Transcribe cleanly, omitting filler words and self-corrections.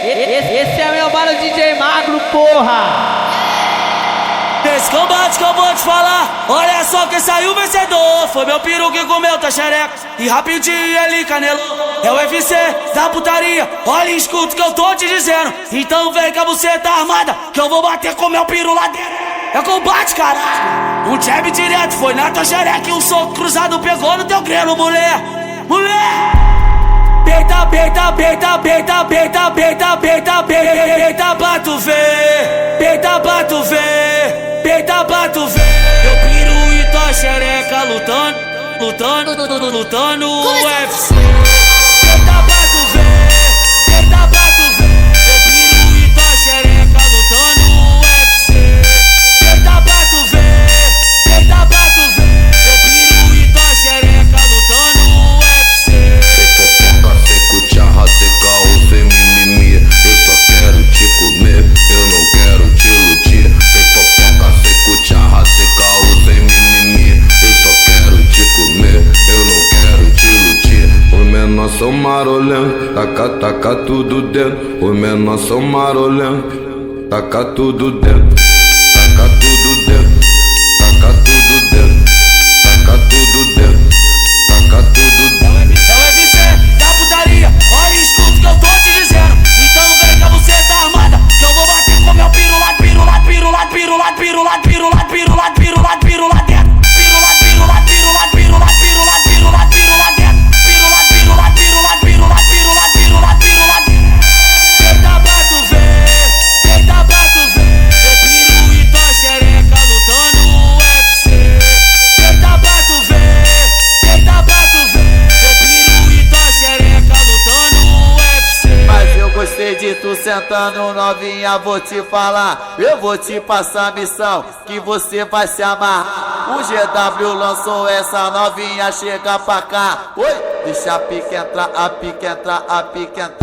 Esse é meu mano DJ Magro, porra! Esse combate que eu vou te falar, olha só quem saiu vencedor. Foi meu peru que comeu tua xereca e rapidinho ele canelou. É o UFC da putaria, olha e escuta o que eu tô te dizendo. Então vem com a buceta armada, que eu vou bater com meu peru lá dentro. É combate, caralho. Um jab direto foi na tua xereca e um soco cruzado pegou no teu grelo, mulher. Mulher! Beita, beita, beita, beita, beita, beita, beita, beita pra tu ver. Beita pra tu ver. Beita pra tu ver. Meu peru e tua xereca lutando, lutando, lutando UFC. Beita pra tu ver. Beita pra tu ver. Meu peru e tua xereca lutando UFC. Beita pra tu ver. Beita pra tu ver. Meu peru e tua xereca lutando UFC. Charra, sem caô, sem mimimi. Eu só quero te comer, eu não quero te iludir. Sem fofoca, sem cucharra, sem caô, sem mimimi. Eu só quero te comer, eu não quero te iludir. Os menores são marolentos, taca tudo dentro. Os menores são marolentos, taca tudo dentro. Taca tudo dentro, taca tudo dentro. Taca tudo dentro, taca tudo dentro. É o UFC da putaria, olha e escuta o que eu tô te dizendo. Então vem com a buceta armada, que eu vou bater com meu piru lá, piru lá, piru lá, piru lá, piru lá, piru lá, piru lá, piru lá, piru lá dentro. Piru lá, piru lá, piru lá, piru lá, piru lá, piru lá, piru lá dentro. Piru lá, piru lá, piru lá, piru lá, piru lá, piru lá, piru lá dentro. Deita pra tu ver, deita pra tu ver. Meu piru e tua xereca lutando UFC. Deita pra tu ver, deita pra tu ver. Meu peru e tua xereca lutando UFC. Mas eu gostei de tu sentando novinha, vou te falar. Eu vou te passar a missão, que você vai se amarrar. O GW lançou essa novinha, chega pra cá. Oi, deixa a pique entrar, a pique entrar, a pique entrar.